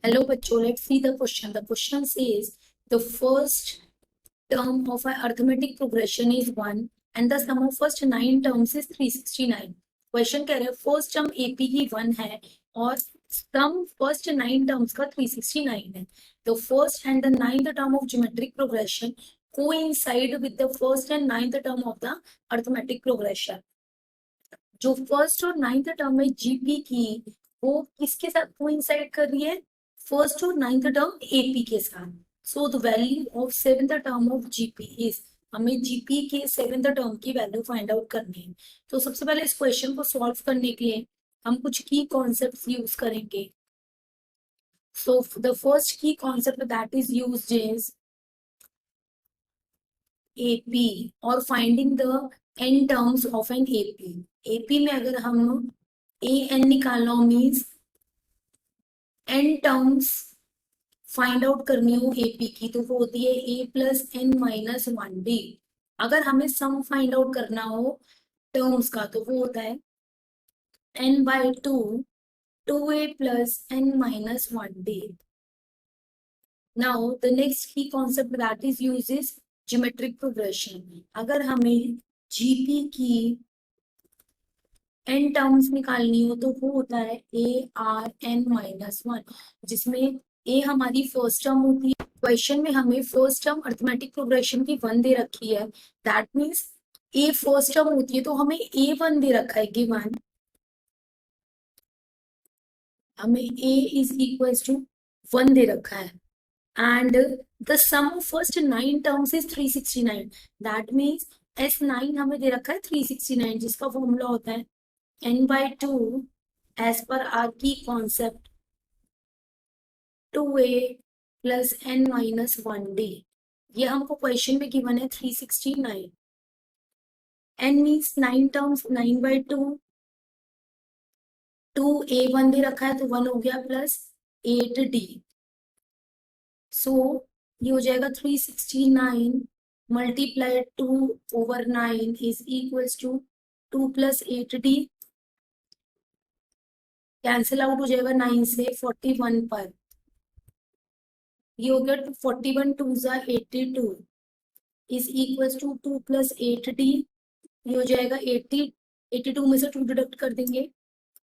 Hello, bachcho. Let's see the question. The question says the first term of an arithmetic progression is 1 and the sum of first 9 terms is 369. Question कह रहे हैं first term AP की 1 है और सम first 9 terms का 369 है. The first and the ninth term of geometric progression coincide with the first and ninth term of the arithmetic progression. जो first और नाइन्थ टर्म है जीपी की वो किसके साथ कोइंसाइड कर रही है? फर्स्ट और नाइन्थ टर्म एपी के साथ. So the value of seventh term of GP is, हमें जीपी के सेवेंथ टर्म की वैल्यू फाइंड आउट करनी है. तो सबसे पहले इस क्वेश्चन को सॉल्व करने के लिए हम कुछ की कॉन्सेप्ट्स यूज करेंगे. So the first key concept that is used is AP और finding the N terms of N AP. AP में अगर हम ए एन निकालना means N terms find out करनी हो एपी की तो वो होती है ए प्लस एन माइनस 1d. अगर हमें सम फाइंड आउट करना हो टर्म्स का तो वो होता है N by two 2a plus N minus 1d. Now the next key concept that is used is geometric progression. अगर हमें जीपी की एन टर्म्स निकालनी हो तो वो होता है ए आर एन माइनस 1, जिसमें ए हमारी फर्स्ट टर्म होती है. क्वेश्चन में हमें फर्स्ट टर्म अरिथमेटिक प्रोग्रेशन की 1 दे रखी है. That means A first term होती है तो हमें A1 दे रखा है गिवन. हमें A इज इक्वल टू 1 दे रखा है and the sum of first 9 terms is 369. that means S9 हमें दे रखा है 369 जिसका फॉर्मूला होता है n by 2 as per r की concept 2a plus n minus 1d. ये हमको क्वेश्चन में गिवन है 369. n means 9 terms, 9 by 2 2a1 दे रखा है तो 1 हो गया प्लस 8d. सो ये हो जाएगा 369 multiplied 2/9 is equals to 2 plus 8d. Cancel out हो जाएगा 9 से 41 पर. ये हो गया 41 2 जा 82 is equals to 2 plus 8d. ये हो जाएगा 82 में से 2 डिडक्ट कर देंगे.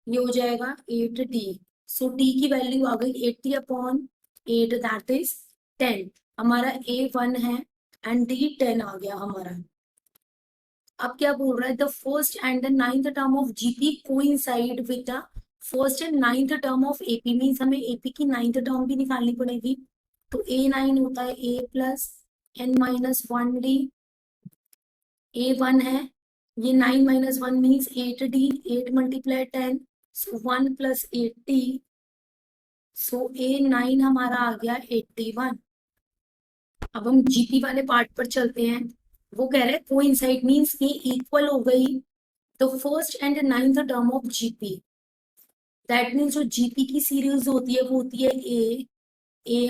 ये हो जाएगा 8d. सो d की वैल्यू आ गई 80/8 दैट इज 10. हमारा A1 है एंड D 10 आ गया हमारा. अब क्या बोल रहा है? The first and the ninth term of GP coincide with the first and ninth term of AP. Means हमें एपी की नाइन्थ टर्म भी निकालनी पड़ेगी. तो A9 होता है A plus N minus 1d. A1 है ये 9 माइनस 1 मीन्स 8d. 8 मल्टीप्लाई 10 सो 1 प्लस 80. सो A9 हमारा आ गया 81. अब हम जीपी वाले पार्ट पर चलते हैं. वो कह रहे हैं कोइंसाइड मींस ये इक्वल हो गई the first and ninth term of GP. That means जो जीपी की सीरीज होती है वो होती है a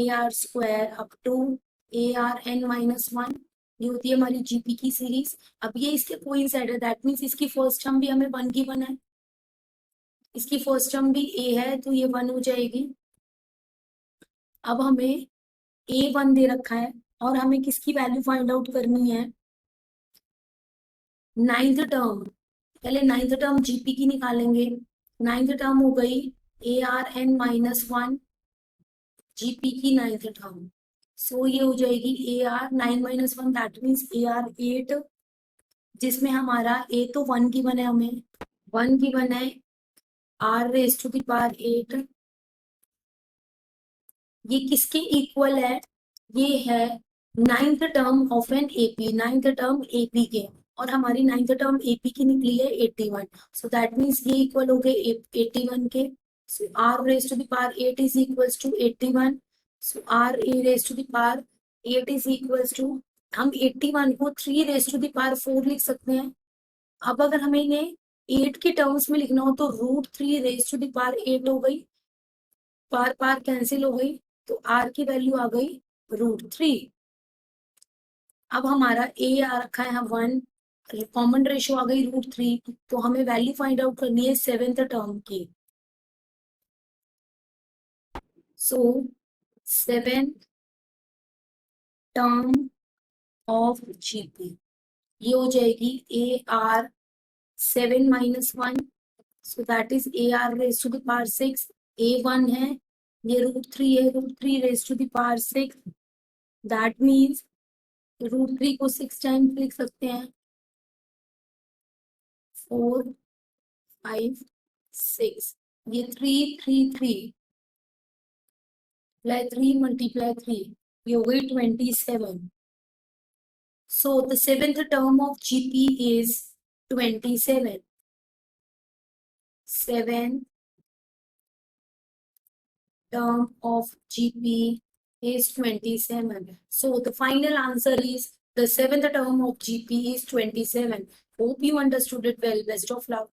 r square up to a r n minus 1. ये होती है हमारी जीपी की सीरीज. अब ये इसके कोइंसाइड है दैट मीन्स इसकी फर्स्ट टर्म भी हमें 1 की 1 है. इसकी फर्स्ट टर्म भी ए है तो ये 1 हो जाएगी. अब हमें A1 दे रखा है और हमें किसकी वैल्यू फाइंड आउट करनी है? Ninth term. पहले नाइन्थ टर्म जीपी की निकालेंगे. नाइन्थ टर्म हो गई a r n minus 1 GP की नाइन्थ टर्म. सो ये हो जाएगी a r 9 minus 1 that means a r 8, जिसमें हमारा ए तो 1 की 1 है, हमें 1 की 1 है r raise to the power 8. ये किसके इक्वल है? ये है ninth term of N AP. Ninth term AP के और हमारी नाइन्थ टर्म एपी की निकली है 81. सो दैट मीन्स ये इक्वल हो गए 81 के. So R raise to the power 8 is equals to 81. So R uh raise to the power 8 is equals to, हम 81 को 3 रेज टू द पावर 4 लिख सकते हैं. अब अगर हमें इन्हें 8 के टर्म्स में लिखना हो तो √3 रेज टू द पावर 8 हो गई. पार पार कैंसिल हो गई तो आर की वैल्यू आ गई √3. अब हमारा ए आ रखा है 1, कॉमन रेशियो आ गई √3. तो हमें वैल्यू फाइंड आउट करनी है सेवेंथ टर्म की. So seventh term of GP ये हो जाएगी AR 7 minus 1, so that is AR raised to the power 6. A1 है, ये √3 है, √3 raised to the power 6. That means √3 को 6 times लिख सकते हैं, 4, 5, 6. ये 3, 3, 3 multiply 3 multiply 3, ये हो गई 27. So the seventh term of GP is 27. Seventh term of GP is 27. So the final answer is the seventh term of GP is 27. Hope you understood it well. Best of luck.